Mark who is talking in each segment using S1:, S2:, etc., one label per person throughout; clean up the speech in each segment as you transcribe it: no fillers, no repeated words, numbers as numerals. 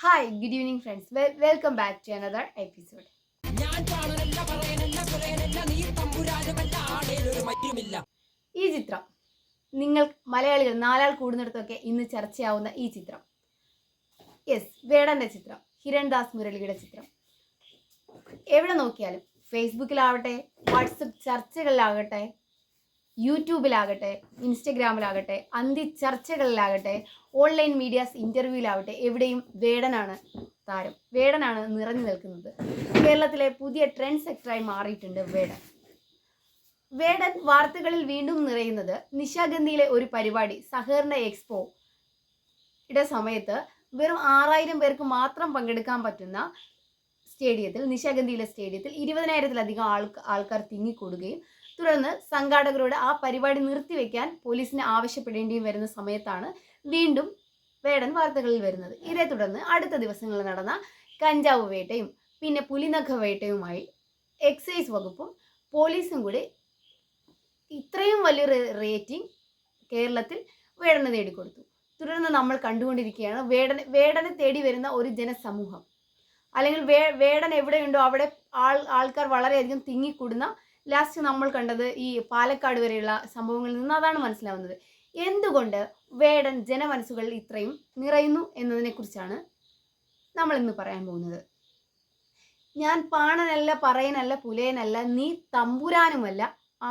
S1: Hi, good evening friends. Welcome back to another episode. ഈ ചിത്രം നിങ്ങൾ മലയാളികൾ നാലാൾ കൂടുന്നിടത്തൊക്കെ ഇന്ന് ചർച്ചയാവുന്ന ഈ ചിത്രം, യെസ്, വേടന്റെ ചിത്രം, ഹിരൺദാസ് മുരളിയുടെ ചിത്രം. എവിടെ നോക്കിയാലും ഫേസ്ബുക്കിലാവട്ടെ, വാട്സപ്പ് ചർച്ചകളിലാകട്ടെ, യൂട്യൂബിലാകട്ടെ, ഇൻസ്റ്റഗ്രാമിലാകട്ടെ, അന്തി ചർച്ചകളിലാകട്ടെ, ഓൺലൈൻ മീഡിയാസ് ഇൻ്റർവ്യൂവിലാവട്ടെ, എവിടെയും വേടനാണ് താരം. വേടനാണ് നിറഞ്ഞു നിൽക്കുന്നത്. കേരളത്തിലെ പുതിയ ട്രെൻഡ് സെക്ടറായി മാറിയിട്ടുണ്ട് വേടൻ. വേടൻ വാർത്തകളിൽ വീണ്ടും നിറയുന്നത് നിശാഗന്ധിയിലെ ഒരു പരിപാടി, സഹകരണ എക്സ്പോയുടെ സമയത്ത് വെറും 6000 പേർക്ക് മാത്രം പങ്കെടുക്കാൻ പറ്റുന്ന സ്റ്റേഡിയത്തിൽ, നിശാഗന്ധിയിലെ സ്റ്റേഡിയത്തിൽ 20,000-ലധികം ആൾക്കാർ തിങ്ങിക്കൂടുകയും തുടർന്ന് സംഘാടകരോട് ആ പരിപാടി നിർത്തിവെക്കാൻ പോലീസിനെ ആവശ്യപ്പെടേണ്ടിയും വരുന്ന സമയത്താണ് വീണ്ടും വേടൻ വാർത്തകളിൽ വരുന്നത്. ഇതേ തുടർന്ന് അടുത്ത ദിവസങ്ങളിൽ നടന്ന കഞ്ചാവ് വേട്ടയും പിന്നെ പുലിനഖ വേട്ടയുമായി എക്സൈസ് വകുപ്പും പോലീസും കൂടി ഇത്രയും വലിയൊരു റേറ്റിംഗ് കേരളത്തിൽ വേടന് നേടിക്കൊടുത്തു. തുടർന്ന് നമ്മൾ കണ്ടുകൊണ്ടിരിക്കുകയാണ് വേടനെ തേടി വരുന്ന ഒരു ജനസമൂഹം, അല്ലെങ്കിൽ വേടൻ എവിടെയുണ്ടോ അവിടെ ആൾക്കാർ വളരെയധികം തിങ്ങിക്കൂടുന്ന. ലാസ്റ്റ് നമ്മൾ കണ്ടത് ഈ പാലക്കാട് വരെയുള്ള സംഭവങ്ങളിൽ നിന്ന് അതാണ് മനസ്സിലാവുന്നത്. എന്തുകൊണ്ട് വേടൻ ജനമനസ്സുകളിൽ ഇത്രയും നിറയുന്നു എന്നതിനെക്കുറിച്ചാണ് നമ്മൾ ഇന്ന് പറയാൻ പോകുന്നത്. ഞാൻ പാണനല്ല, പറയനല്ല, പുലയനല്ല, നീ തമ്പുരാനുമല്ല,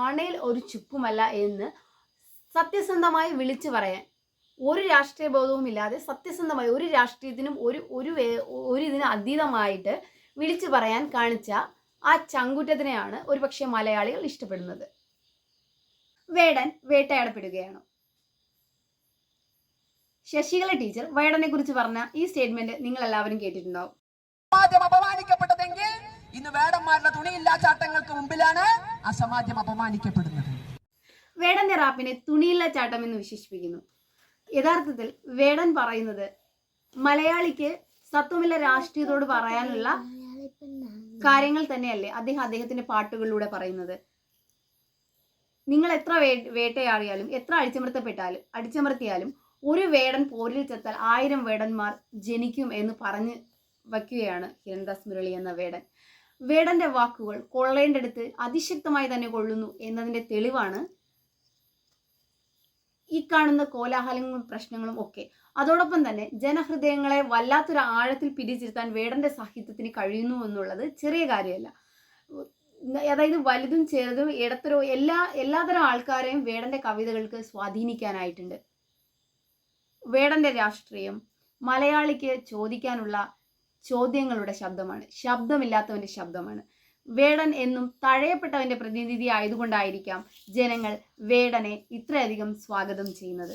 S1: ആണേൽ ഒരു ചുക്കുമല്ല എന്ന് സത്യസന്ധമായി വിളിച്ചു പറയാൻ, ഒരു രാഷ്ട്രീയ ബോധവും ഇല്ലാതെ സത്യസന്ധമായി ഒരു രാഷ്ട്രീയത്തിനും ഒരു ഇതിന് അതീതമായിട്ട് വിളിച്ചു പറയാൻ കാണിച്ച ആ ചങ്കുറ്റത്തിനെയാണ് ഒരുപക്ഷെ മലയാളികൾ ഇഷ്ടപ്പെടുന്നത്. വേടൻ വേട്ടയാടപ്പെടുകയാണ്. ശശികല ടീച്ചർ വേടനെ കുറിച്ച് പറഞ്ഞ ഈ സ്റ്റേറ്റ്മെന്റ് നിങ്ങൾ എല്ലാവരും കേട്ടിട്ടുണ്ടാവും.
S2: സമാജം അപമാനിക്കപ്പെട്ടതെങ്കിൽ ഇന്ന് വേടന്മാരുടെ തുണിയില്ലാച്ചാട്ടങ്ങൾക്ക് മുമ്പിലാണ് ആ സമാജം അപമാനിക്കപ്പെടുന്നത്.
S1: വേടന്റെ റാപ്പിനെ തുണിയില്ലാച്ചാട്ടം എന്ന് വിശേഷിപ്പിക്കുന്നു. യഥാർത്ഥത്തിൽ വേടൻ പറയുന്നത് മലയാളിക്ക് സത്വമില്ല രാഷ്ട്രീയത്തോട് പറയാനുള്ള കാര്യങ്ങൾ തന്നെയല്ലേ അദ്ദേഹത്തിന്റെ പാട്ടുകളിലൂടെ പറയുന്നത്. നിങ്ങൾ എത്ര വേട്ടയാടിയാലും, എത്ര അടിച്ചമർത്തിയാലും ഒരു വേടൻ പോരിൽ ചെത്താൽ 1000 വേടന്മാർ ജനിക്കും എന്ന് പറഞ്ഞു വയ്ക്കുകയാണ് ഹിരൺദാസ് മുരളി എന്ന വേടൻ. വേടന്റെ വാക്കുകൾ കൊള്ളേണ്ടടുത്ത് അതിശക്തമായി തന്നെ കൊള്ളുന്നു എന്നതിന്റെ തെളിവാണ് ഈ കാണുന്ന കോലാഹലങ്ങളും പ്രശ്നങ്ങളും ഒക്കെ. അതോടൊപ്പം തന്നെ ജനഹൃദയങ്ങളെ വല്ലാത്തൊരു ആഴത്തിൽ പിടിച്ചിരുത്താൻ വേടന്റെ സാഹിത്യത്തിന് കഴിയുന്നു എന്നുള്ളത് ചെറിയ കാര്യമല്ല. അതായത് വലുതും ചെറുതും ഇടത്തരവും എല്ലാതരം ആൾക്കാരെയും വേടന്റെ കവിതകൾക്ക് സ്വാധീനിക്കാനായിട്ടുണ്ട്. വേടന്റെ രാഷ്ട്രീയം മലയാളിക്ക് ചോദിക്കാനുള്ള ചോദ്യങ്ങളുടെ ശബ്ദമാണ്, ശബ്ദമില്ലാത്തവന്റെ ശബ്ദമാണ്. വേടൻ എന്നും തഴയപ്പെട്ടവന്റെ പ്രതിനിധി ആയതുകൊണ്ടായിരിക്കാം ജനങ്ങൾ വേടനെ ഇത്രയധികം സ്വാഗതം ചെയ്യുന്നത്.